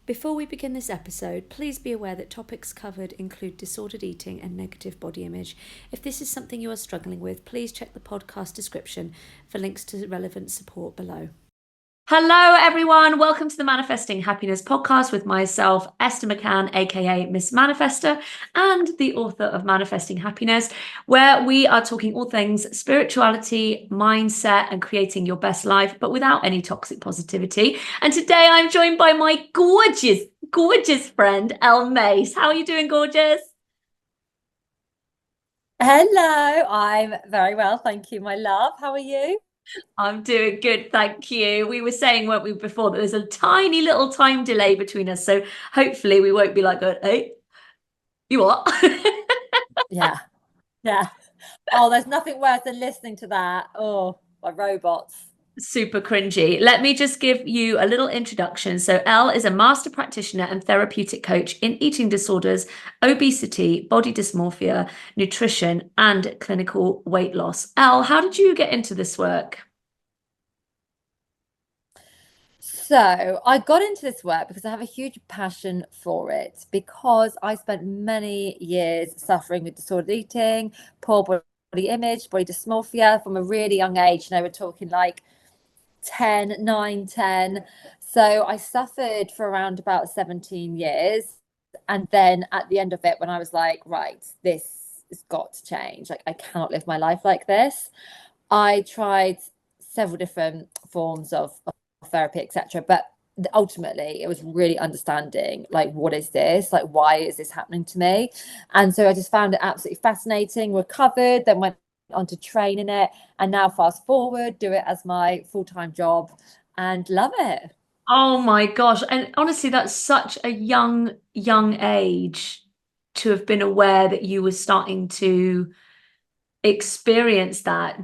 Before we begin this episode, please be aware that topics covered include disordered eating and negative body image. If this is something you are struggling with, please check the podcast description for links to relevant support below. Hello, everyone. Welcome to the Manifesting Happiness podcast with myself, Esther McCann, aka Miss Manifester, and the author of Manifesting Happiness, where we are talking all things spirituality, mindset, and creating your best life, but without any toxic positivity. And today I'm joined by my gorgeous friend, Elle Mace. How are you doing, gorgeous? Hello, I'm very well, thank you, my love. How are you? I'm doing good, thank you. We were saying, weren't we, before that there's a tiny little time delay between us, so hopefully we won't be like, hey, you what? Yeah, yeah. Oh, there's nothing worse than listening to that. Oh, my robots. Super cringy. Let me just give you a little introduction. So, Elle is a master practitioner and therapeutic coach in eating disorders, obesity, body dysmorphia, nutrition, and clinical weight loss. Elle, how did you get into this work? So I got into this work because I have a huge passion for it, because I spent many years suffering with disordered eating, poor body image, body dysmorphia from a really young age. We're talking like 10, 9, 10. So I suffered for around about 17 years. And then at the end of it, when I was like, right, this has got to change. Like, I cannot live my life like this. I tried several different forms of therapy, etc. But ultimately, it was really understanding, like, what is this? Like, why is this happening to me? And so I just found it absolutely fascinating, recovered, then went on to train in it, and now fast forward, do it as my full-time job and love it. Oh my gosh. And honestly, that's such a young age to have been aware that you were starting to experience that.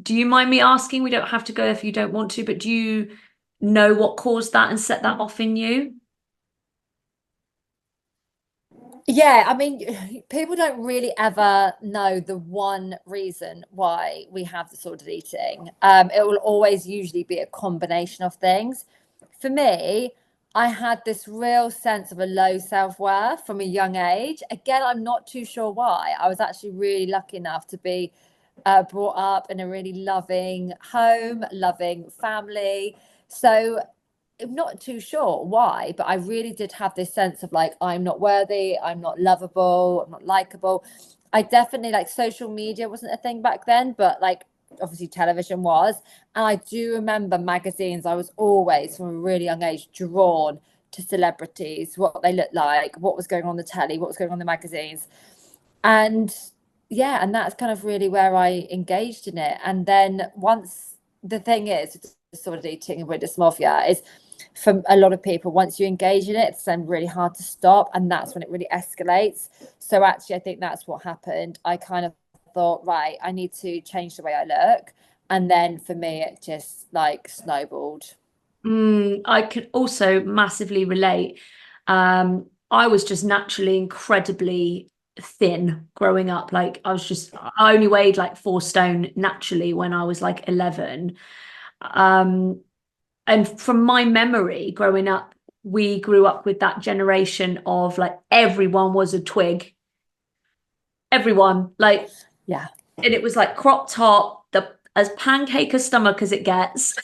Do you mind me asking? We don't have to go if you don't want to, but do you know what caused that and set that off in you? Yeah, I mean, people don't really ever know the one reason why we have disordered eating. It will always usually be a combination of things. For me, I had this real sense of a low self-worth from a young age. Again, I'm not too sure why. I was actually really lucky enough to be brought up in a really loving home, loving family. So I'm not too sure why, but I really did have this sense of like, I'm not worthy, I'm not lovable, I'm not likable. I definitely, like, social media wasn't a thing back then, but like obviously television was. And I do remember magazines, I was always from a really young age drawn to celebrities, what they looked like, what was going on the telly, what was going on in the magazines. And yeah, and that's kind of really where I engaged in it. And then once, the thing is, disordered eating and with dysmorphia is, for a lot of people, once you engage in it, it's then really hard to stop, and that's when it really escalates. So actually, I think that's what happened. I kind of thought, right, I need to change the way I look, and then for me, it just like snowballed. I could also massively relate. I was just naturally incredibly thin growing up. Like I only weighed like 4 stone naturally when I was like 11. Um, and from my memory growing up, we grew up with that generation of like everyone was a twig. Everyone, like, Yeah, and it was like crop top, the as pancake a stomach as it gets.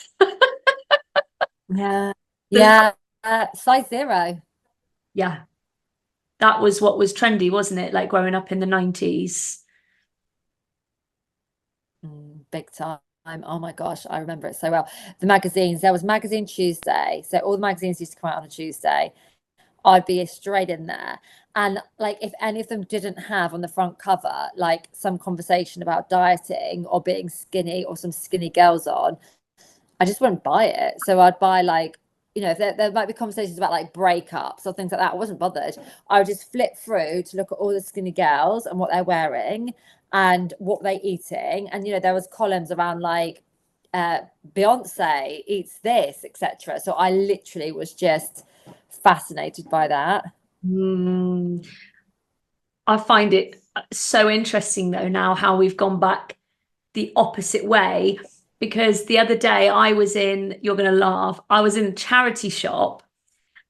yeah, The, yeah. Size zero. yeah, that was what was trendy, wasn't it? Like growing up in the 90s. Big time. Oh my gosh, I remember it so well. The magazines, there was Magazine Tuesday. So all the magazines used to come out on a Tuesday. I'd be straight in there. And like, if any of them didn't have on the front cover, like some conversation about dieting or being skinny or some skinny girls on, I just wouldn't buy it. So I'd buy like, if there might be conversations about like breakups or things like that. I wasn't bothered. I would just flip through to look at all the skinny girls and what they're wearing and what they're eating. And there was columns around like uh Beyonce eats this, etc. So I literally was just fascinated by that. Mm, I find it so interesting though now how we've gone back the opposite way because the other day I was in, you're going to laugh, I was in a charity shop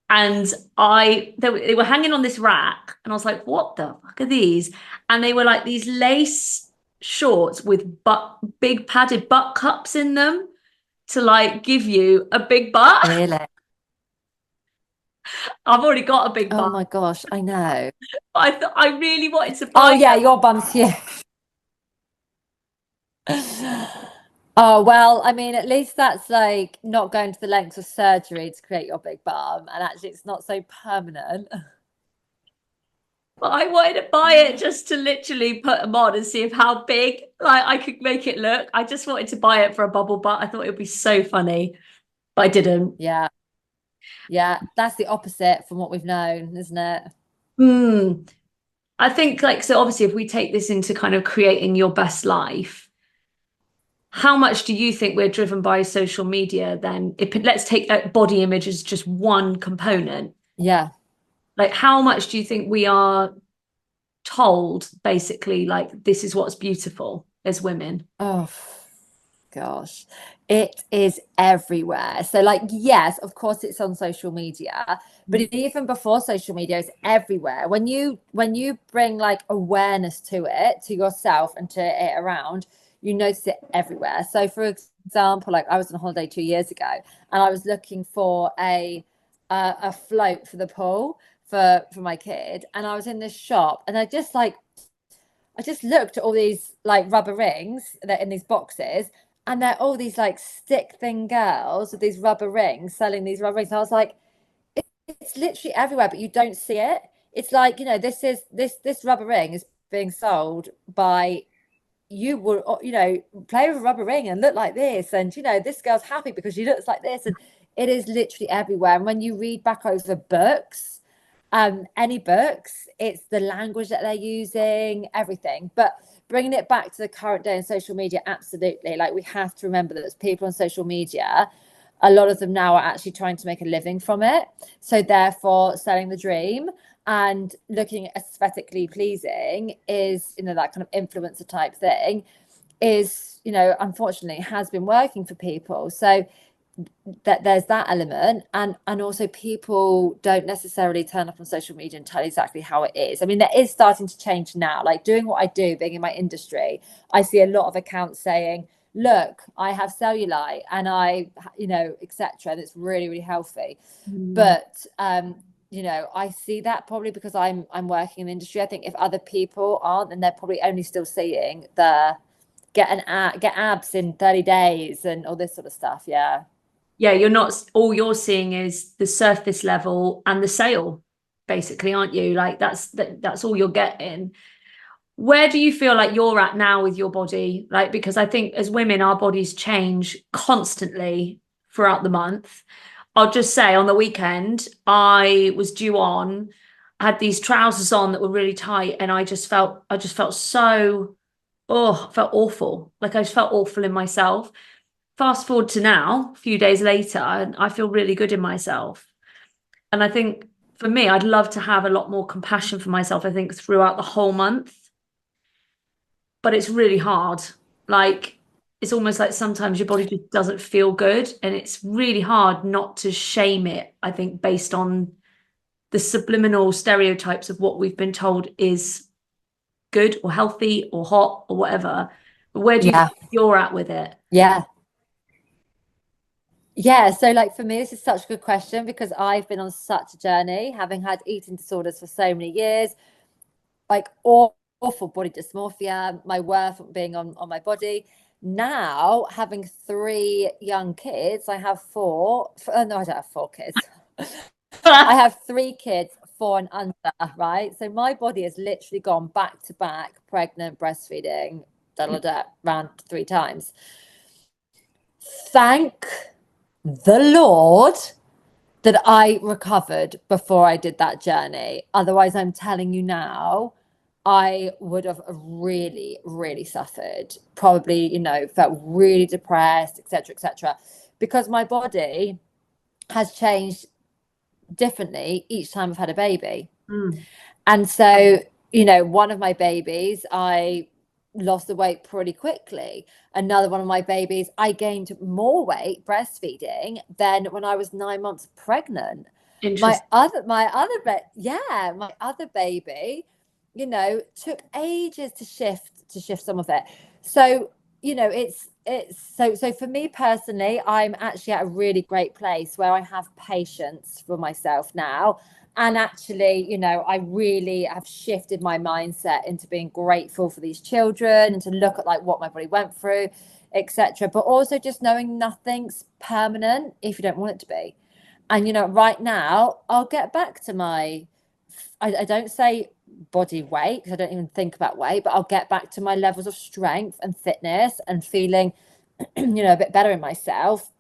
And they were hanging on this rack, and I was like, what the fuck are these? And they were like these lace shorts with big padded butt cups in them to like give you a big butt. Really? I've already got a big Oh butt. my gosh, I know. I really wanted to Oh buy yeah, them. your bum's huge. Oh well, I mean, at least that's like not going to the lengths of surgery to create your big bum, and actually it's not so permanent. But I wanted to buy it just to literally put them on and see if how big like I could make it look. I just wanted to buy it for a bubble butt. I thought it would be so funny, but I didn't. Yeah, yeah, that's the opposite from what we've known, isn't it? Hmm. I think like so obviously if we take this into kind of creating your best life, how much do you think we're driven by social media then? Let's take body image as just one component. Yeah. Like how much do you think we are told basically like this is what's beautiful as women? Oh gosh, it is everywhere. So like, yes, of course it's on social media, but even before social media, it's everywhere. When you bring like awareness to it, to yourself and to it around, you notice it everywhere. So for example, like I was on holiday 2 years ago and I was looking for a float for the pool for my kid, and I was in this shop and I just looked at all these like rubber rings that in these boxes, and they're all these like stick thin girls with these rubber rings selling these rubber rings. And I was like, it's literally everywhere, but you don't see it. It's like, this rubber ring is being sold by, you will, play with a rubber ring and look like this, and this girl's happy because she looks like this, and it is literally everywhere. And when you read back over books, any books, it's the language that they're using, everything. But bringing it back to the current day in social media, absolutely, like we have to remember that there's people on social media, a lot of them now are actually trying to make a living from it, so therefore selling the dream and looking aesthetically pleasing is, that kind of influencer type thing is, unfortunately has been working for people. So that there's that element, and also people don't necessarily turn up on social media and tell exactly how it is. I mean, that is starting to change now. Like doing what I do, being in my industry, I see a lot of accounts saying, look, I have cellulite and I, etc., and it's really, really healthy. But I see that probably because I'm working in the industry. I think if other people aren't, then they're probably only still seeing the get abs in 30 days and all this sort of stuff. Yeah. Yeah, you're not, all you're seeing is the surface level and the sale, basically, aren't you? Like that's all you're getting. Where do you feel like you're at now with your body? Like, because I think as women, our bodies change constantly throughout the month. I'll just say on the weekend, I was due on, I had these trousers on that were really tight, and I just felt so, I felt awful. Like I just felt awful in myself. Fast forward to now, a few days later, and I feel really good in myself. And I think for me, I'd love to have a lot more compassion for myself, I think, throughout the whole month. But it's really hard. Like, it's almost like sometimes your body just doesn't feel good. And it's really hard not to shame it, I think, based on the subliminal stereotypes of what we've been told is good or healthy or hot or whatever. But where do you Yeah. think you're at with it? Yeah. Yeah, so like for me, this is such a good question because I've been on such a journey, having had eating disorders for so many years, like awful body dysmorphia, my worth being on my body. Now, having three young kids, I have four. No, I don't have four kids. I have three kids, four and under, right? So my body has literally gone back to back, pregnant, breastfeeding, round 3 times. Thank the Lord that I recovered before I did that journey. Otherwise, I'm telling you now, I would have really, really suffered. Probably, felt really depressed, etc., etc., because my body has changed differently each time I've had a baby. Mm. And so, one of my babies, I lost the weight pretty quickly. Another one of my babies, I gained more weight breastfeeding than when I was 9 months pregnant. Interesting. My other baby, took ages to shift some of it. So, so for me personally, I'm actually at a really great place where I have patience for myself now. And actually, I really have shifted my mindset into being grateful for these children and to look at like what my body went through, etc. But also just knowing nothing's permanent if you don't want it to be. And right now I'll get back to I don't say body weight because I don't even think about weight, but I'll get back to my levels of strength and fitness and feeling a bit better in myself.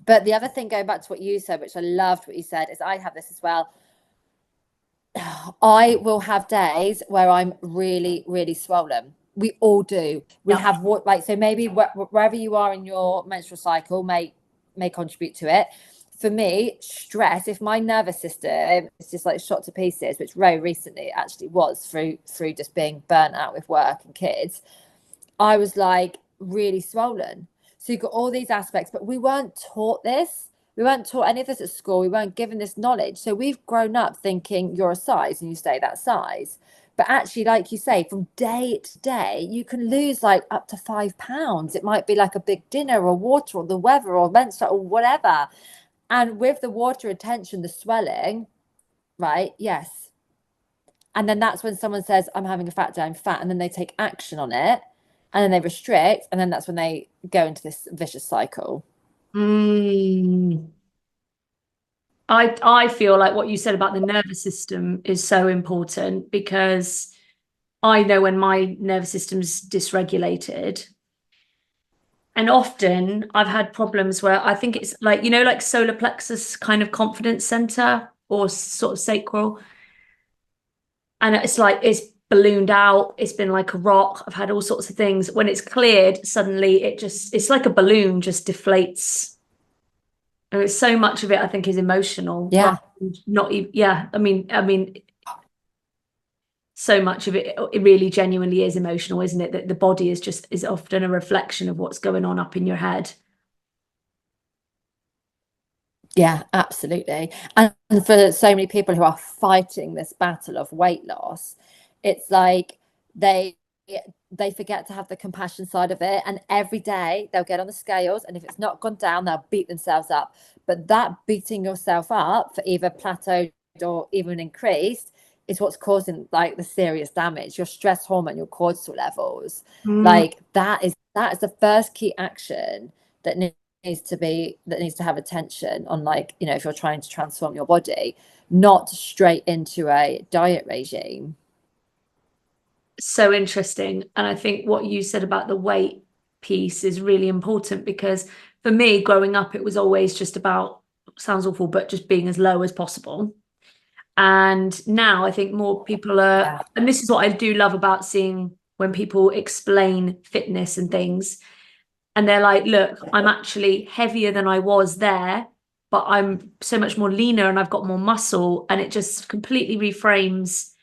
But the other thing, going back to what you said, which I loved what you said, is I have this as well. I will have days where I'm really, really swollen. We all do. We have what, like, so maybe wherever you are in your menstrual cycle may contribute to it. For me, stress, if my nervous system is just like shot to pieces, which very recently actually was through just being burnt out with work and kids, I was like really swollen. So you've got all these aspects, but we weren't taught this. We weren't taught any of this at school. We weren't given this knowledge. So we've grown up thinking you're a size and you stay that size. But actually, like you say, from day to day, you can lose like up to 5 pounds. It might be like a big dinner or water or the weather or menstrual or whatever. And with the water retention, the swelling, right? Yes. And then that's when someone says, I'm having a fat day, I'm fat. And then they take action on it and then they restrict. And then that's when they go into this vicious cycle. Mm. I feel like what you said about the nervous system is so important because I know when my nervous system's dysregulated, and often I've had problems where I think it's like, like solar plexus kind of confidence center or sort of sacral. And it's like it's ballooned out, it's been like a rock. I've had all sorts of things. When it's cleared, suddenly it's like a balloon just deflates. And it's so much of it, I think, is emotional, Yeah. not even, yeah. I mean, so much of it really genuinely is emotional, isn't it? That the body is often a reflection of what's going on up in your head. Yeah, absolutely. And for so many people who are fighting this battle of weight loss, it's like they they forget to have the compassion side of it. And every day they'll get on the scales, and if it's not gone down, they'll beat themselves up. But that beating yourself up for either plateaued or even increased is what's causing like the serious damage. Your stress hormone, your cortisol levels, Mm. like that is the first key action that needs to have attention on, like, if you're trying to transform your body, not straight into a diet regime. So interesting. And I think what you said about the weight piece is really important because for me, growing up, it was always just about, sounds awful, but just being as low as possible. And now I think more people are, Yeah. and this is what I do love about seeing when people explain fitness and things, and they're like, look, I'm actually heavier than I was there, but I'm so much more leaner and I've got more muscle. And it just completely reframes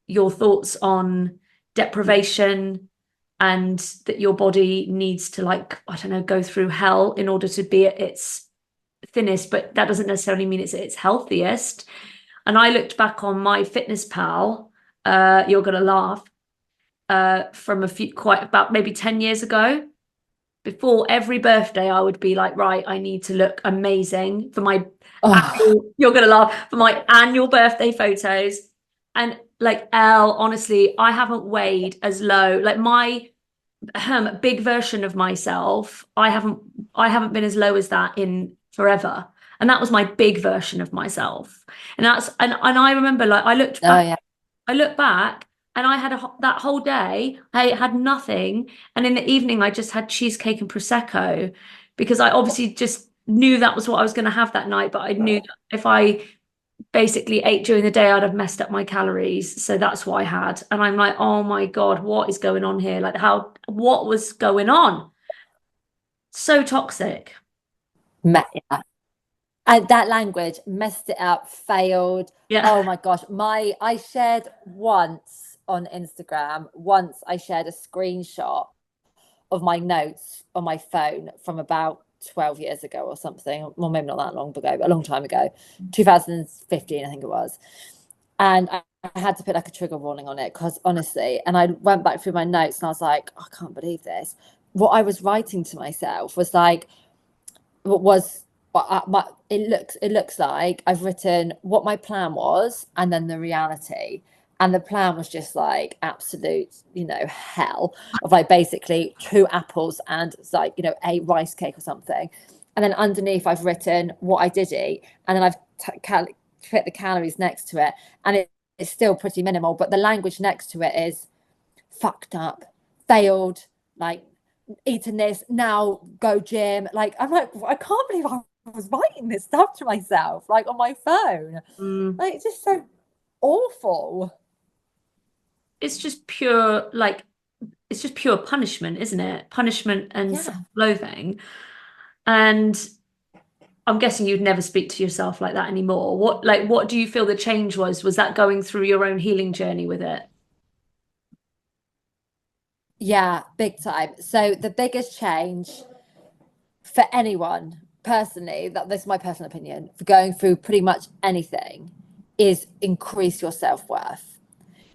your thoughts on deprivation and that your body needs to, like, I don't know, go through hell in order to be at its thinnest, but that doesn't necessarily mean it's at its healthiest. And I looked back on my fitness pal, you're gonna laugh, from a few, quite about maybe 10 years ago. Before every birthday, I would be like, right, I need to look amazing for my Oh, annual, you're gonna laugh, for my annual birthday photos. And like, Elle, honestly, I haven't weighed as low. Like my big version of myself, I haven't been as low as that in forever. And that was my big version of myself. And I remember, like, oh yeah. I look back and I had that whole day, I had nothing. And in the evening, I just had cheesecake and Prosecco because I obviously just knew that was what I was going to have that night. But I knew that if I basically ate during the day, I'd have messed up my calories. So that's what I had. And I'm like, oh my God, what is going on here? Like, what was going on? So toxic. Yeah. And that language messed it up, failed. Yeah. Oh my gosh. I shared once on Instagram, once I shared a screenshot of my notes on my phone from about 12 years ago or something. Well, maybe not that long ago, but a long time ago, 2015, I think it was. And I had to put like a trigger warning on it because honestly, and I went back through my notes and I was like, oh, I can't believe this. What I was writing to myself was like, what was it looks like I've written what my plan was and then the reality. And the plan was just like absolute, hell of like basically 2 apples and like, a rice cake or something. And then underneath I've written what I did eat. And then I've put the calories next to it. And it's still pretty minimal, but the language next to it is fucked up, failed, like eating this, now go gym. Like, I'm like, I can't believe I was writing this stuff to myself, like on my phone. Like, it's just so awful. It's just pure, like, it's just pure punishment, isn't it? Punishment and Yeah. self-loathing. And I'm guessing you'd never speak to yourself like that anymore. What do you feel the change was? Was that going through your own healing journey with it? Yeah, big time. So the biggest change for anyone personally, this is my personal opinion, for going through pretty much anything, is increase your self-worth.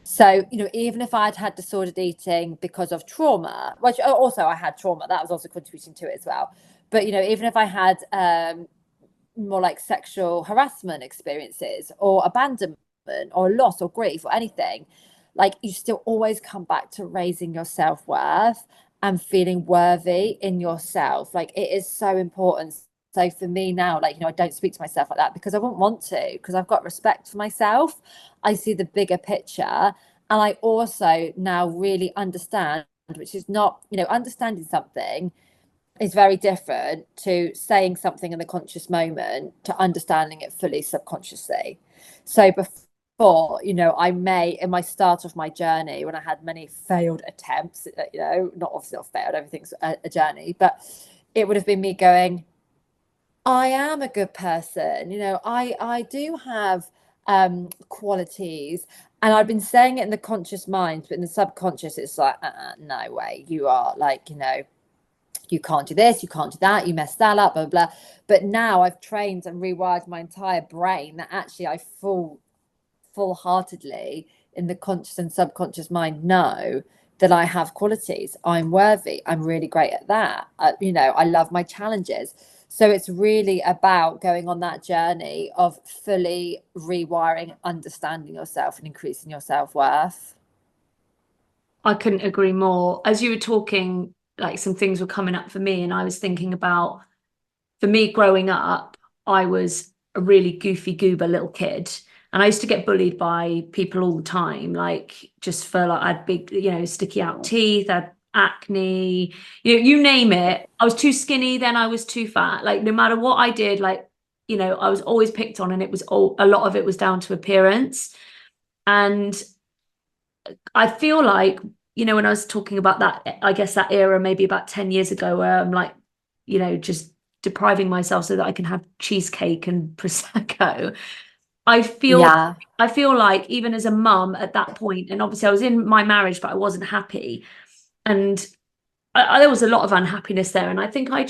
So, even if I'd had disordered eating because of trauma, which also I had trauma, that was also contributing to it as well. But, even if I had more like sexual harassment experiences or abandonment or loss or grief or anything, like you still always come back to raising your self-worth and feeling worthy in yourself. Like it is so important. So for me now, like, I don't speak to myself like that because I wouldn't want to, because I've got respect for myself. I see the bigger picture. And I also now really understand, which is not, understanding something is very different to saying something in the conscious moment to understanding it fully subconsciously. So before, I may, in my start of my journey, when I had many failed attempts, not obviously not failed, everything's a journey, but it would have been me going, I am a good person, I do have qualities. And I've been saying it in the conscious mind, but in the subconscious, it's like, no way, you are like, you can't do this, you can't do that, you messed that up, blah, blah, blah. But now I've trained and rewired my entire brain that actually I full-heartedly in the conscious and subconscious mind know that I have qualities. I'm worthy. I'm really great at that. I love my challenges. So it's really about going on that journey of fully rewiring, understanding yourself and increasing your self-worth. I couldn't agree more. As you were talking, like some things were coming up for me, and I was thinking about, for me growing up, I was a really goofy goober little kid. And I used to get bullied by people all the time, like just for like I had big, sticky out teeth, I had acne, you name it. I was too skinny, then I was too fat. Like no matter what I did, like, I was always picked on, and it was all, a lot of it was down to appearance. And I feel like, when I was talking about that, I guess that era, maybe about 10 years ago, where I'm like, just depriving myself so that I can have cheesecake and prosecco. I feel Yeah. I feel like even as a mum at that point, and obviously I was in my marriage, but I wasn't happy. And there was a lot of unhappiness there. And I think I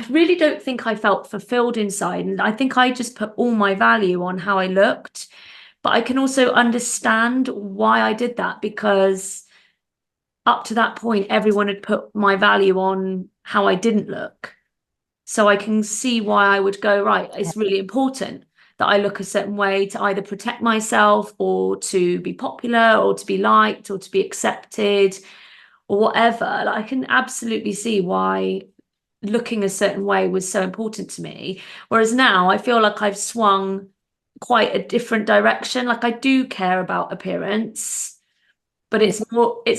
really don't think I felt fulfilled inside. And I think I just put all my value on how I looked. But I can also understand why I did that, because up to that point, everyone had put my value on how I didn't look. So I can see why I would go, right, it's really important that I look a certain way to either protect myself or to be popular or to be liked or to be accepted or whatever. Like, I can absolutely see why looking a certain way was so important to me. Whereas now I feel like I've swung quite a different direction. Like I do care about appearance, but it's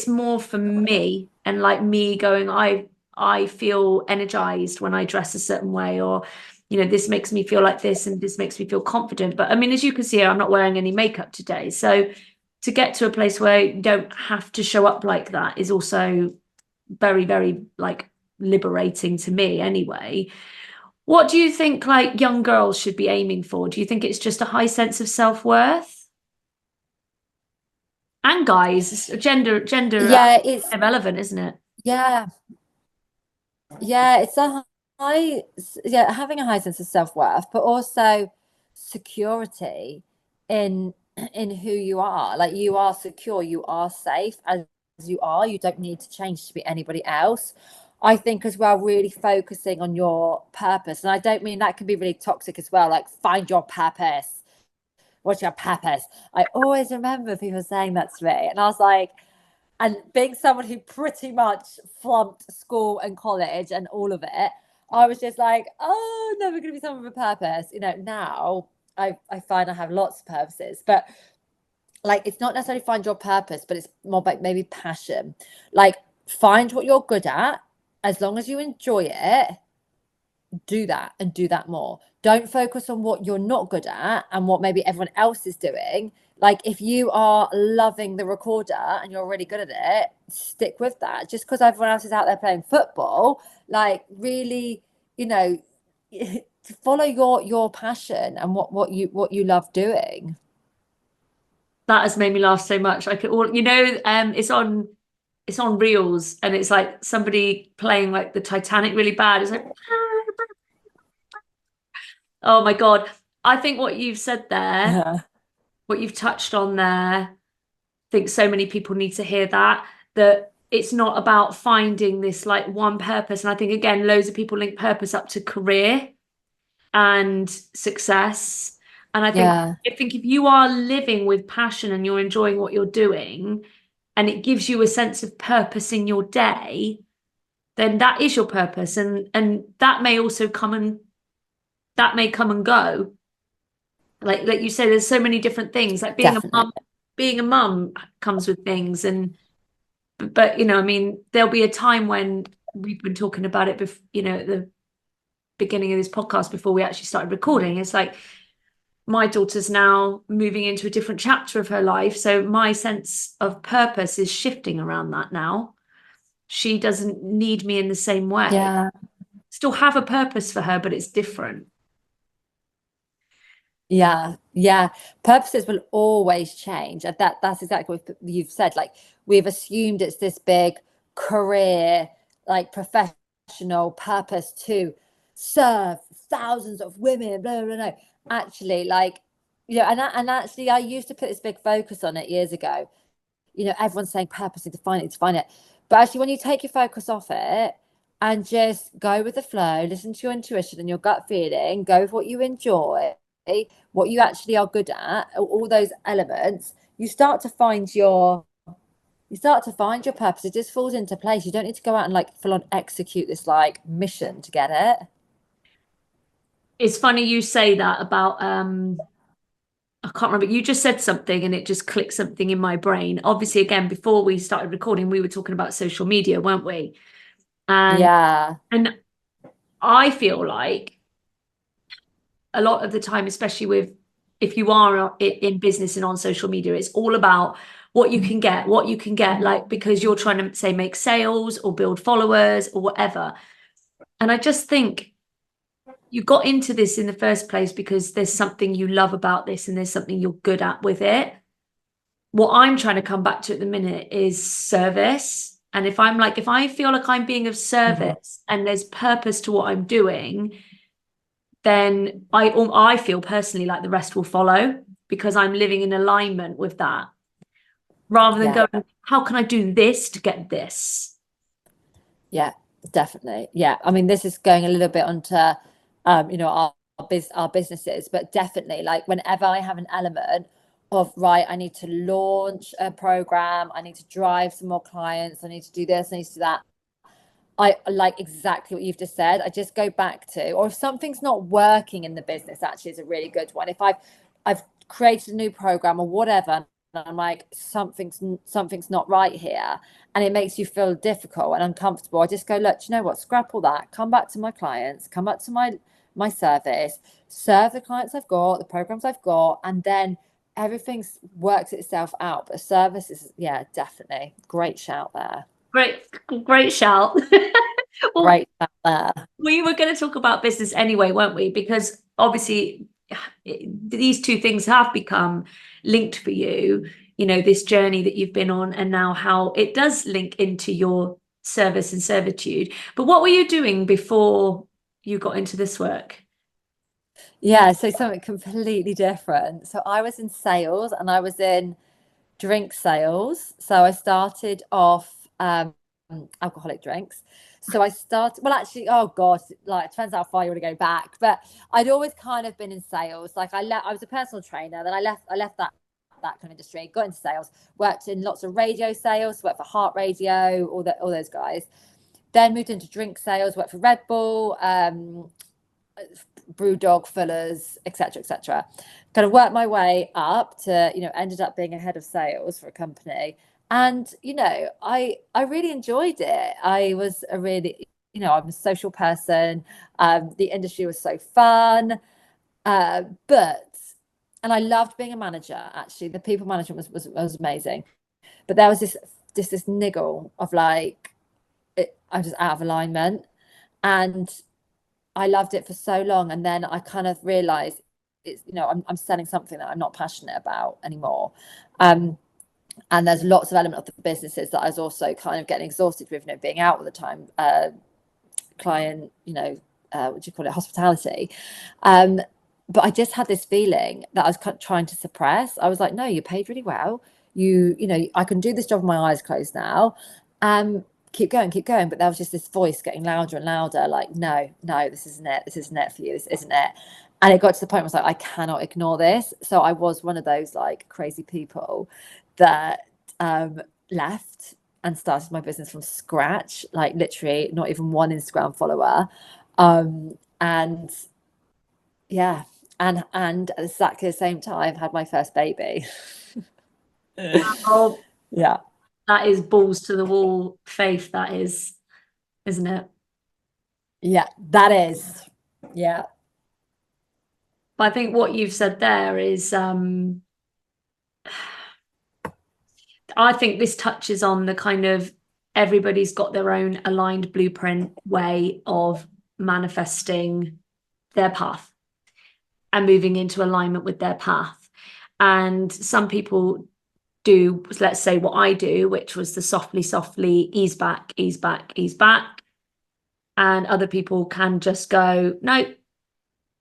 more for me, and like me going, I feel energized when I dress a certain way, or this makes me feel like this and this makes me feel confident. But I mean, as you can see, I'm not wearing any makeup today, so to get to a place where you don't have to show up like that is also very, very like liberating to me anyway. What do you think like young girls should be aiming for? Do you think it's just a high sense of self-worth? And guys, gender Yeah, it's irrelevant, isn't it? yeah. Yeah, it's a high, yeah, having a high sense of self-worth, but also security in who you are. Like you are secure, you are safe as you are. You don't need to change to be anybody else. I think as well, really focusing on your purpose. And I don't mean that can be really toxic as well, like find your purpose. What's your purpose? I always remember people saying that to me. And I was like, and being someone who pretty much flunked school and college and all of it, I was just like, oh, never going to be someone with a purpose. You know, now I find I have lots of purposes, but like it's not necessarily find your purpose, but it's more like maybe passion. Like find what you're good at, as long as you enjoy it, do that and do that more. Don't focus on what you're not good at and what maybe everyone else is doing. Like if you are loving the recorder and you're really good at it, stick with that. Just because everyone else is out there playing football, like really, you know, follow your passion and what you love doing. That has made me laugh so much. I could all, it's on Reels, and it's like somebody playing like the Titanic really bad. It's like, oh my God. I think what you've said there, what you've touched on there, I think so many people need to hear that, that it's not about finding this like one purpose. And I think again, loads of people link purpose up to career and success. And Yeah, I think if you are living with passion and you're enjoying what you're doing, and it gives you a sense of purpose in your day, then that is your purpose. And that may also come and go. Like you say, there's so many different things. Like definitely. being a mum comes with things. And but I mean, there'll be a time when we've been talking about it before, at the beginning of this podcast before we actually started recording. It's like my daughter's now moving into a different chapter of her life. So my sense of purpose is shifting around that now. She doesn't need me in the same way. Yeah. Still have a purpose for her, but it's different. Yeah, yeah. Purposes will always change. And that's exactly what you've said. Like we've assumed it's this big career, like professional purpose to serve thousands of women, blah, blah, blah. Actually, like, and actually I used to put this big focus on it years ago. Everyone's saying purpose, define it. But actually, when you take your focus off it and just go with the flow, listen to your intuition and your gut feeling, go with what you enjoy, what you actually are good at, all those elements, you start to find your purpose. It just falls into place. You don't need to go out and like full on execute this like mission to get it. It's funny you say that about I can't remember. You just said something and it just clicked something in my brain. Obviously, again, before we started recording, we were talking about social media, weren't we? And Yeah. and I feel like a lot of the time, especially with if you are in business and on social media, it's all about what you can get, like because you're trying to say make sales or build followers or whatever. And I just think you got into this in the first place because there's something you love about this and there's something you're good at with it. What I'm trying to come back to at the minute is service. And if I feel like I'm being of Mhm. service and there's purpose to what I'm doing, then I feel personally like the rest will follow because I'm living in alignment with that rather than Yeah. going, how can I do this to get this? Yeah, definitely. Yeah. I mean, this is going a little bit onto our businesses, but definitely like whenever I have an element of right, I need to launch a program, I need to drive some more clients, I need to do this, I need to do that. I like exactly what you've just said. I just go back to, or if something's not working in the business, actually is a really good one. If I've created a new program or whatever, and I'm like something's not right here, and it makes you feel difficult and uncomfortable. I just go, look, do you know what? Scrap all that. Come back to my clients. Come back to my service. Serve the clients I've got, the programs I've got, and then everything works itself out. But service is, yeah, definitely great shout there. Great, great shout. Well, Great shout there. we were going to talk about business anyway, weren't we? Because obviously, these two things have become linked for you, this journey that you've been on, and now how it does link into your service and servitude. But what were you doing before you got into this work? Yeah, so something completely different. So I was in sales and I was in drink sales. So I started off alcoholic drinks. So I started, well, actually, oh God, like it depends how far you want to go back. But I'd always kind of been in sales. Like I was a personal trainer, then I left that kind of industry, got into sales, worked in lots of radio sales, worked for Heart Radio, all those guys. Then moved into drink sales, worked for Red Bull, Brewdog, Fuller's, etc., etc. Kind of worked my way up to, ended up being a head of sales for a company. And, I really enjoyed it. I was a really, I'm a social person. The industry was so fun. And I loved being a manager, actually. The people management was amazing. But there was this niggle of like, I'm just out of alignment. And I loved it for so long, and then I kind of realized it's I'm selling something that I'm not passionate about anymore. And there's lots of element of the businesses that I was also kind of getting exhausted with, being out all the time, client, what do you call it, hospitality. But I just had this feeling that I was trying to suppress. I was like, no, you're paid really well. I can do this job with my eyes closed now. Keep going. But there was just this voice getting louder and louder, like, no, this isn't it for you, this isn't it. And it got to the point where I was like, I cannot ignore this. So I was one of those like crazy people that left and started my business from scratch, like literally not even one Instagram follower. And yeah, and at exactly the same time had my first baby. Oh, Yeah. that is balls to the wall faith, that is, isn't it? Yeah, that is. Yeah. But I think what you've said there is, I think this touches on the kind of everybody's got their own aligned blueprint way of manifesting their path and moving into alignment with their path. And some people do, let's say what I do, which was the softly ease back. And other people can just go, no,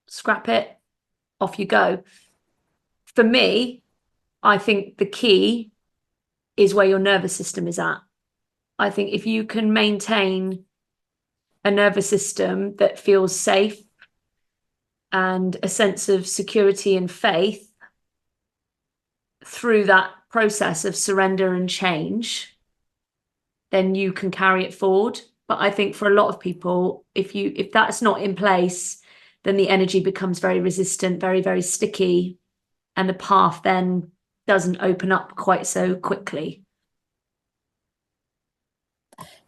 scrap it, off you go. For me, I think the key is where your nervous system is at. I think if you can maintain a nervous system that feels safe and a sense of security and faith through that process of surrender and change, then you can carry it forward. But I think for a lot of people, if that's not in place, then the energy becomes very resistant, very, very sticky, and the path then doesn't open up quite so quickly.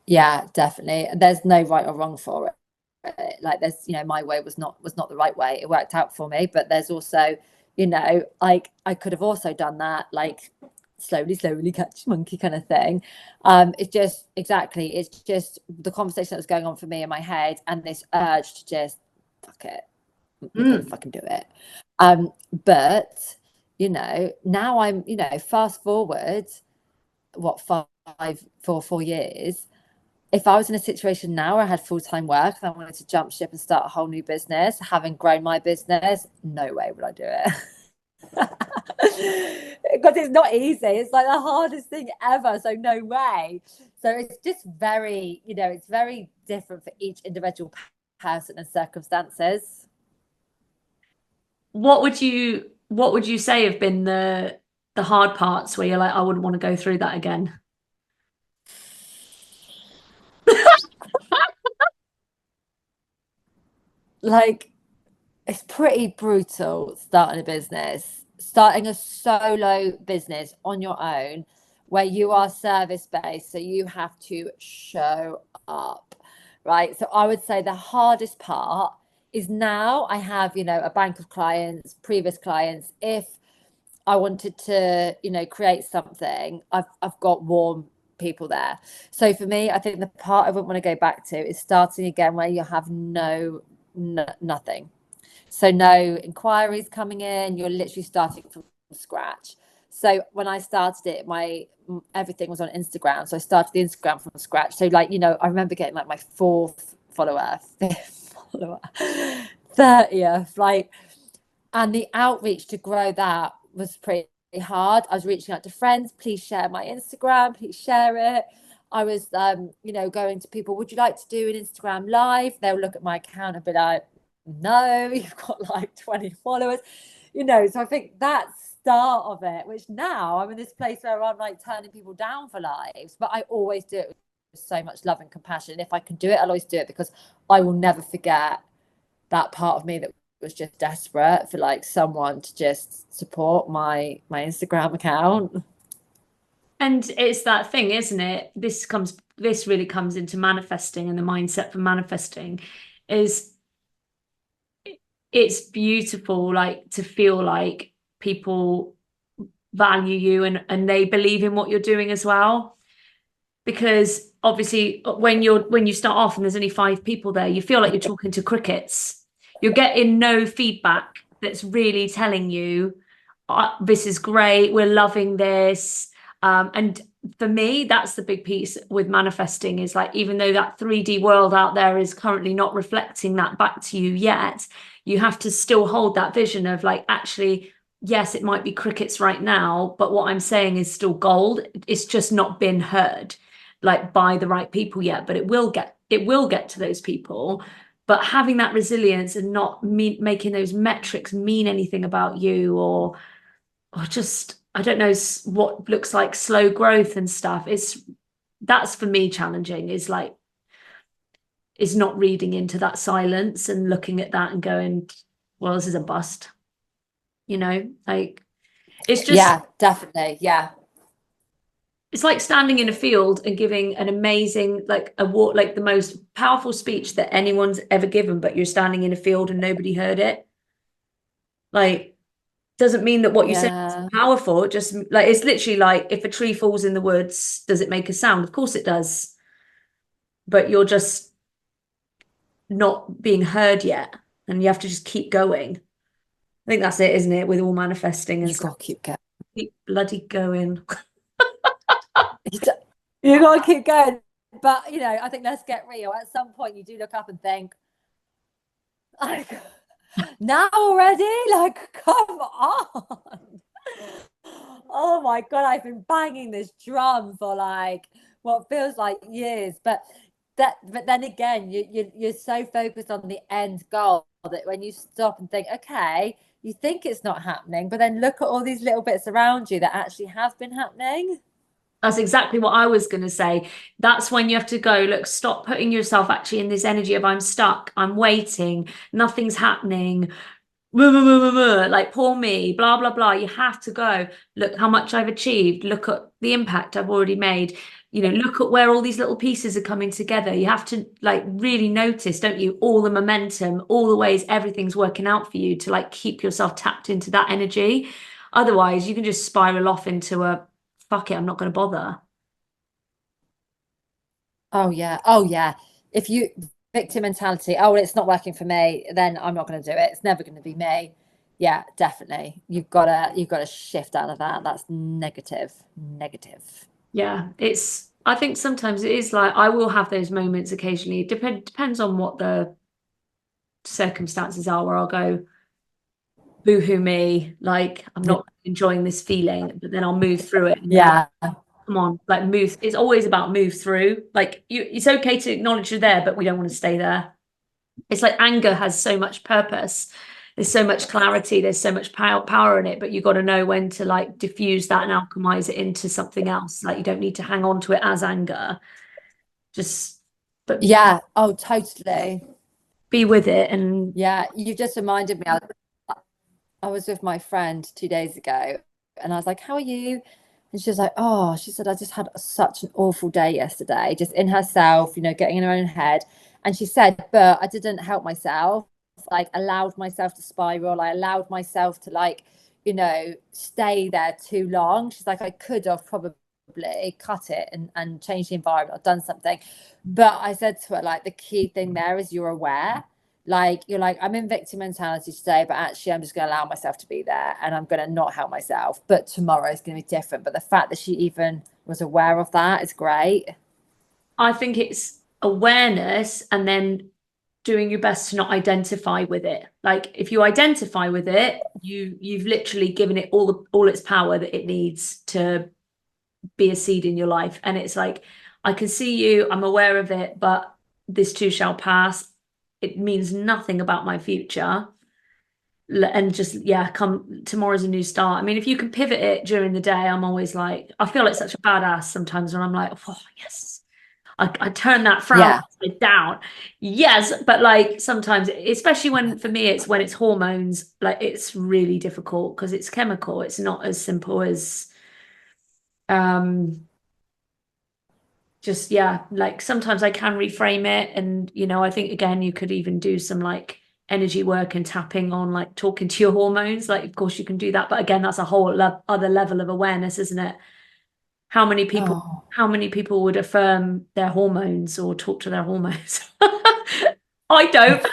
Yeah, definitely. There's no right or wrong for it. Like there's, my way was not the right way. It worked out for me, but there's also, like I could have also done that, like slowly catch monkey kind of thing. It's just the conversation that was going on for me in my head, and this urge to just fuck it, we've got to fucking do it. But now I'm, fast forward, what, 4 years. If I was in a situation now where I had full-time work and I wanted to jump ship and start a whole new business, having grown my business, no way would I do it. Because it's not easy. It's like the hardest thing ever. So no way. So it's just very, it's very different for each individual person and circumstances. What would you say have been the hard parts where you're like, I wouldn't want to go through that again? Like, it's pretty brutal starting a solo business on your own, where you are service based, so you have to show up, right? So I would say the hardest part is now I have, a bank of clients, previous clients. If I wanted to, create something, I've got warm people there. So for me, I think the part I wouldn't want to go back to is starting again where you have nothing. So no inquiries coming in, you're literally starting from scratch. So when I started it, everything was on Instagram. So I started the Instagram from scratch. So like, you know, I remember getting like my 4th follower, 5th follower, 30th, like, and the outreach to grow that was pretty hard. I was reaching out to friends, please share my Instagram, please share it. I was, you know, going to people, would you like to do an Instagram live? They'll look at my account and be like, no, you've got like 20 followers, you know. So I think that's start of it, which now I'm in this place where I'm like turning people down for lives, but I always do it with so much love and compassion. And if I can do it, I'll always do it, because I will never forget that part of me that was just desperate for like someone to just support my Instagram account. And it's that thing, isn't it? This really comes into manifesting, and the mindset for manifesting is, it's beautiful, like, to feel like people value you and they believe in what you're doing as well. Because obviously when you start off and there's only 5 people there, you feel like you're talking to crickets. You're getting no feedback that's really telling you, this is great, we're loving this. And for me, that's the big piece with manifesting, is like, even though that 3D world out there is currently not reflecting that back to you yet, you have to still hold that vision of like, actually, yes, it might be crickets right now, but what I'm saying is still gold. It's just not been heard like by the right people yet, but it will get to those people. But having that resilience and not making those metrics mean anything about you, or just, I don't know, what looks like slow growth and stuff. That's for me challenging, is not reading into that silence and looking at that and going, well, this is a bust, you know, like, it's just, Yeah, definitely. Yeah. it's like standing in a field and giving an amazing, like, award, like the most powerful speech that anyone's ever given, but you're standing in a field and nobody heard it. Like, doesn't mean that what you said is Yeah. powerful. It just, like, it's literally like, if a tree falls in the woods, does it make a sound? Of course it does. But you're just not being heard yet. And you have to just keep going. I think that's it, isn't it? With all manifesting and You stuff. got to keep going. Keep bloody going. You got to keep going. But, you know, I think, let's get real. At some point, you do look up and think, like, now already? Like, come on. Oh my God, I've been banging this drum for like what feels like years. But then again, you're so focused on the end goal that when you stop and think, okay, you think it's not happening, but then look at all these little bits around you that actually have been happening. That's exactly what I was going to say. That's when you have to go, look, stop putting yourself actually in this energy of, I'm stuck, I'm waiting, nothing's happening, like, poor me, blah, blah, blah. You have to go, look how much I've achieved. Look at the impact I've already made. You know, look at where all these little pieces are coming together. You have to like really notice, don't you, all the momentum, all the ways everything's working out for you, to like keep yourself tapped into that energy. Otherwise, you can just spiral off into a, fuck it, I'm not going to bother. Oh yeah. Oh yeah. If you victim mentality, oh, it's not working for me, then I'm not going to do it. It's never going to be me. Yeah, definitely. You've got to shift out of that. That's negative. Negative. Yeah, I think sometimes it is like, I will have those moments occasionally. Depends on what the circumstances are, where I'll go, boohoo me, like, I'm Yeah. not enjoying this feeling, but then I'll move through it and go, Yeah. come on, like, move. It's always about move through. Like, it's okay to acknowledge you're there, but we don't want to stay there. It's like anger has so much purpose. There's so much clarity. There's so much power in it, but you got to know when to like diffuse that and alchemize it into something else. Like, you don't need to hang on to it as anger. Just, but Yeah. Oh, totally. be with it. And Yeah. You just reminded me. I was with my friend 2 days ago, and I was like, "How are you?" And she was like, "Oh," she said, "I just had such an awful day yesterday, just in herself, you know, getting in her own head." And she said, "But I didn't help myself. Like, allowed myself to spiral. I allowed myself to, like, you know, stay there too long." She's like, "I could have probably cut it and changed the environment or done something." But I said to her, like, the key thing there is you're aware. Like, you're like, I'm in victim mentality today, but actually I'm just going to allow myself to be there, and I'm going to not help myself. But tomorrow is going to be different. But the fact that she even was aware of that is great. I think it's awareness and then doing your best to not identify with it. Like if you identify with it, you've literally given it all its power that it needs to be a seed in your life. And it's like, I can see you, I'm aware of it, but this too shall pass. It means nothing about my future. And just, yeah, come tomorrow's a new start. I mean, if you can pivot it during the day, I'm always like, I feel like such a badass sometimes when I'm like, oh, yes, I turn that frown Yeah. down. Yes, but like sometimes, especially when for me, it's when it's hormones, like it's really difficult because it's chemical. It's not as simple as um just yeah, like sometimes I can reframe it. And I think again, you could even do some like energy work and tapping on like talking to your hormones. Like, of course, you can do that, but again, that's a whole other level of awareness, isn't it? How many people Oh, how many people would affirm their hormones or talk to their hormones? I don't.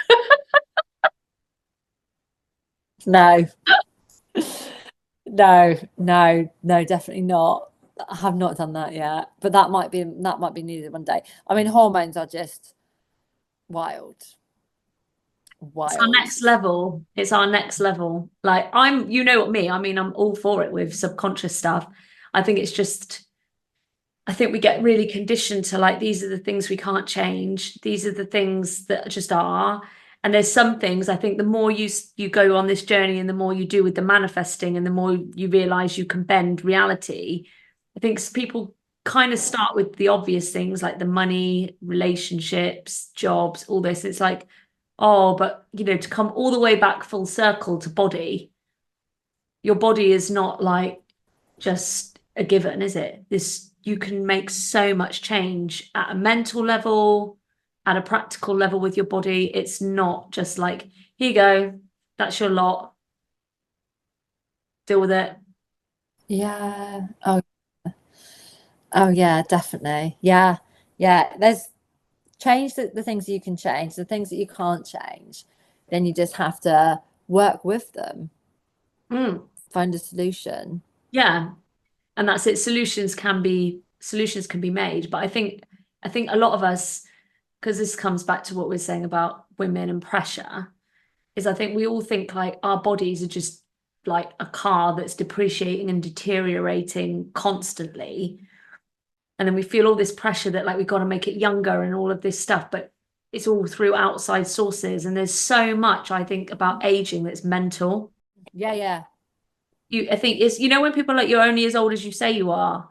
no, no, definitely not. I have not done that yet, but that might be needed one day. I mean, hormones are just wild, It's our wild. next level. It's our next level. Like you know what me, I mean, I'm all for it with subconscious stuff. I think it's just I think we get really conditioned to like these are the things we can't change. These are the things that just are. And there's some things I think the more you go on this journey and the more you do with the manifesting and the more you realize you can bend reality. I think people kind of start with the obvious things like the money, relationships, jobs, all this. It's like, oh, but to come all the way back full circle to body, your body is not like just a given, is it? You can make so much change at a mental level, at a practical level with your body. It's not just like, here you go, that's your lot, deal with it. Yeah. Oh yeah, definitely. Yeah. Yeah. There's change the things you can change, the things that you can't change. Then you just have to work with them, Mm, find a solution. yeah. And that's it. Solutions can be made. But I think a lot of us, because this comes back to what we're saying about women and pressure, is I think we all think like our bodies are just like a car that's depreciating and deteriorating constantly. And then we feel all this pressure that like we've got to make it younger and all of this stuff, but it's all through outside sources. And there's so much I think about aging that's mental. Yeah, yeah. I think it's when people are like you're only as old as you say you are.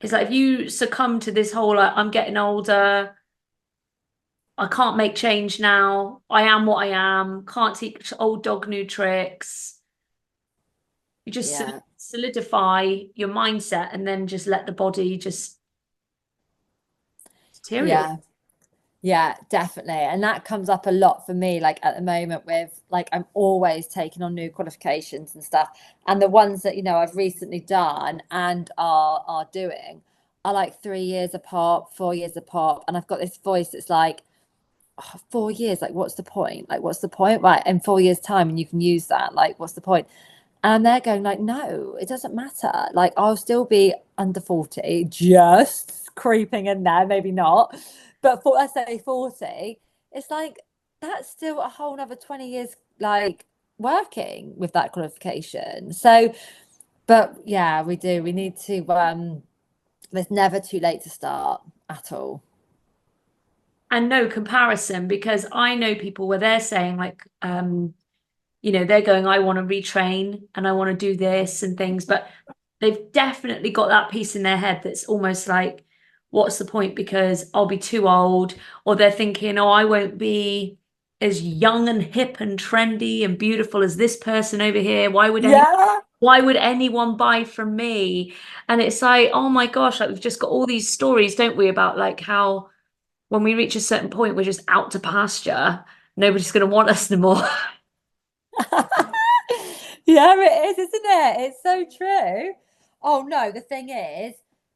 It's like if you succumb to this whole like I'm getting older, I can't make change now. I am what I am. Can't teach old dog new tricks. You just Yeah. solidify your mindset and then just let the body just deteriorate. Yeah. Yeah, definitely. And that comes up a lot for me, like at the moment with like I'm always taking on new qualifications and stuff. And the ones that, I've recently done and are doing are like 3 years apart, 4 years apart. And I've got this voice that's like, oh, 4 years, like what's the point? Like, what's the point? Right, in 4 years' time, and you can use that. Like, what's the point? And they're going like, no, it doesn't matter. Like, I'll still be under 40, just creeping in there, maybe not. But for let's say 40, it's like that's still a whole nother 20 years like working with that qualification. So, but yeah, we do. We need to there's never too late to start at all. And no comparison because I know people where they're saying like they're going I want to retrain and I want to do this and things, but they've definitely got that piece in their head that's almost like what's the point because I'll be too old, or they're thinking oh I won't be as young and hip and trendy and beautiful as this person over here. Yeah. Why would anyone buy from me? And it's like oh my gosh, like we've just got all these stories, don't we, about like how when we reach a certain point, we're just out to pasture. Nobody's going to want us anymore. Yeah, it is, isn't it? It's so true. Oh no, the thing is,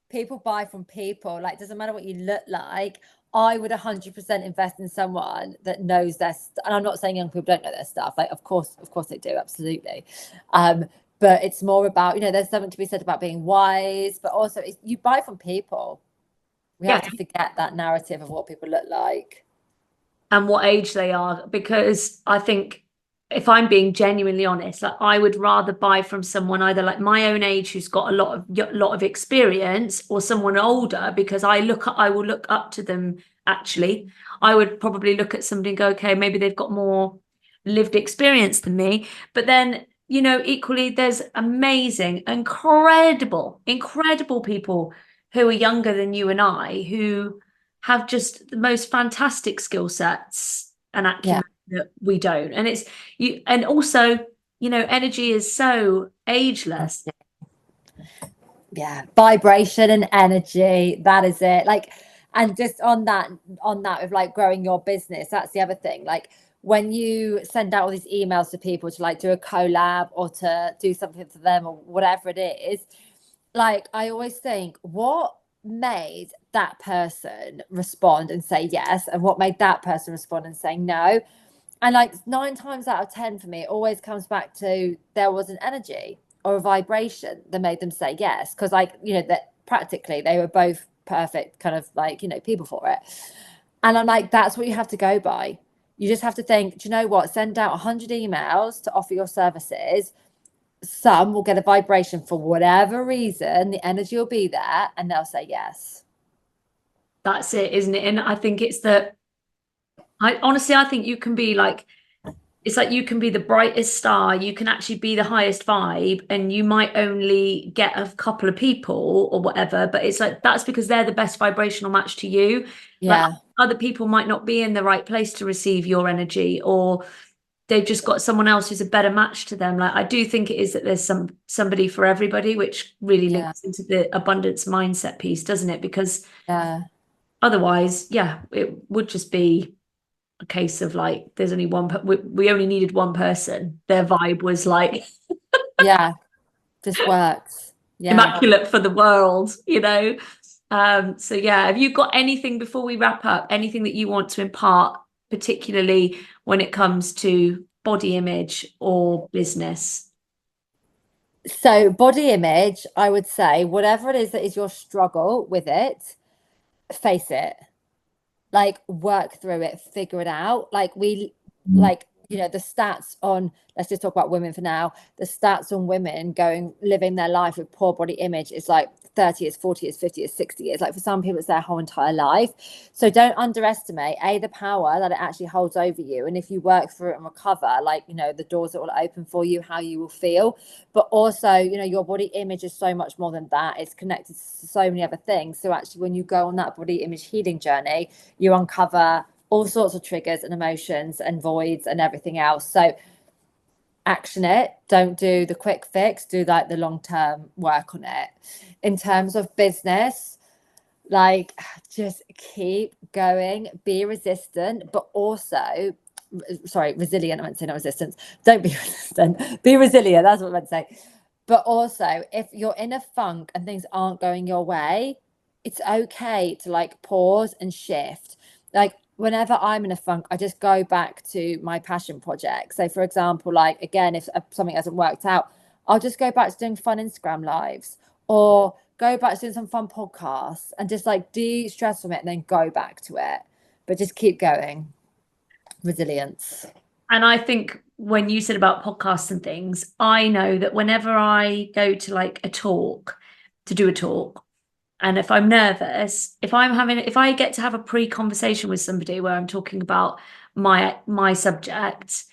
people buy from people. Like, doesn't matter what you look like. I would 100% invest in someone that knows their and I'm not saying young people don't know their stuff. Like, of course they do, absolutely. But it's more about, there's something to be said about being wise, but also you buy from people. We Yeah. have to forget that narrative of what people look like. And what age they are, because I think, if I'm being genuinely honest, like I would rather buy from someone either like my own age who's got a lot of experience, or someone older, because I will look up to them. Actually, I would probably look at somebody and go, okay, maybe they've got more lived experience than me. But then, equally, there's amazing, incredible people who are younger than you and I, who have just the most fantastic skill sets and Yeah. acumen that we don't. And it's you, and also, energy is so ageless. Yeah, vibration and energy, that is it. Like, and just on that of like growing your business, that's the other thing. Like, when you send out all these emails to people to like do a collab or to do something for them or whatever it is, like, I always think, what made that person respond and say yes, and what made that person respond and say no? And like 9 times out of 10 for me, it always comes back to there was an energy or a vibration that made them say yes. Because, like, that practically they were both perfect kind of like, people for it. And I'm like, that's what you have to go by. You just have to think, do you know what? Send out 100 emails to offer your services. Some will get a vibration for whatever reason, the energy will be there and they'll say yes. That's it, isn't it? And I think it's that I think you can be like, it's like you can be the brightest star, you can actually be the highest vibe, and you might only get a couple of people or whatever, but it's like that's because they're the best vibrational match to you. Like, Yeah. other people might not be in the right place to receive your energy, or they've just got someone else who's a better match to them. Like, I do think it is that there's somebody for everybody, which really Yeah. links into the abundance mindset piece, doesn't it? Because Yeah. otherwise, yeah, it would just be a case of like there's only we only needed one person. Their vibe was like Yeah. This works. Yeah. immaculate for the world. So yeah, have you got anything before we wrap up, anything that you want to impart, particularly when it comes to body image or business? So, body image, I would say, whatever it is that is your struggle with it, face it. Like, work through it, figure it out. Like, the stats on, let's just talk about women for now. The stats on women living their life with poor body image is like 30 years, 40 years, 50 years, 60 years. Like, for some people, it's their whole entire life. So don't underestimate the power that it actually holds over you. And if you work through it and recover, like, the doors that will open for you, how you will feel. But also, your body image is so much more than that. It's connected to so many other things. So actually, when you go on that body image healing journey, you uncover all sorts of triggers and emotions and voids and everything else. So action it. Don't do the quick fix. Do like the long-term work on it. In terms of business, like, just keep going, be resistant, but also, sorry, resilient. I meant to say not resistance. Don't be resistant. Be resilient. That's what I meant to say. But also, if you're in a funk and things aren't going your way, it's okay to like pause and shift. Like, whenever I'm in a funk, I just go back to my passion project. So, for example, like, again, if something hasn't worked out, I'll just go back to doing fun Instagram lives, or go back to doing some fun podcasts and just like de-stress from it and then go back to it. But just keep going. Resilience. And I think when you said about podcasts and things, I know that whenever I go to like to do a talk, and if I'm nervous, if I get to have a pre-conversation with somebody where I'm talking about my subject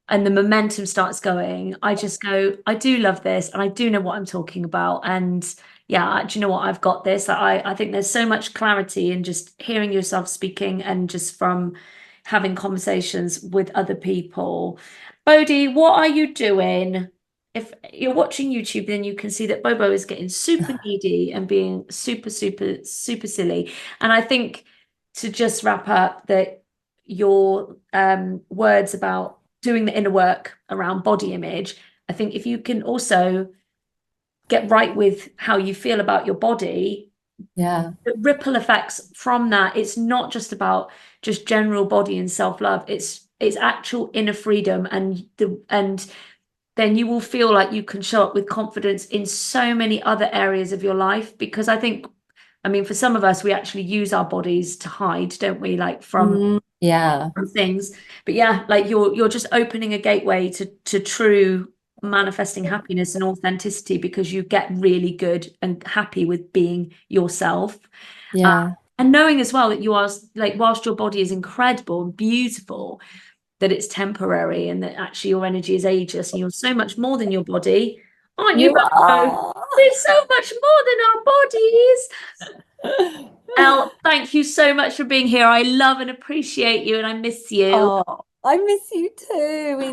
and the momentum starts going, I just go, I do love this and I do know what I'm talking about. And yeah, do you know what? I've got this. I think there's so much clarity in just hearing yourself speaking and just from having conversations with other people. Bodhi, what are you doing? If you're watching YouTube, then you can see that Bobo is getting super needy and being super, super, super silly. And I think, to just wrap up, that your words about doing the inner work around body image, I think if you can also get right with how you feel about your body, the ripple effects from that, it's not just about just general body and self-love, it's actual inner freedom, and then you will feel like you can show up with confidence in so many other areas of your life. Because I think, I mean, for some of us, we actually use our bodies to hide, don't we? Like from things. But yeah, like you're just opening a gateway to true manifesting happiness and authenticity, because you get really good and happy with being yourself. And knowing as well that you are, like, whilst your body is incredible and beautiful, that it's temporary, and that actually your energy is ageless, and you're so much more than your body. Aren't you? You are. We're so much more than our bodies. Elle, thank you so much for being here. I love and appreciate you, and I miss you. Oh, I miss you too. We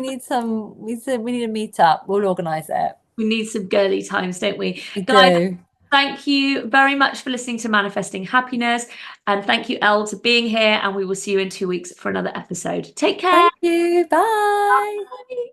need a meet up. We'll organize it. We need some girly times, don't we? We Guys, do. thank you very much for listening to Manifesting Happiness. And thank you, Elle, for being here. And we will see you in 2 weeks for another episode. Take care. Thank you. Bye. Bye.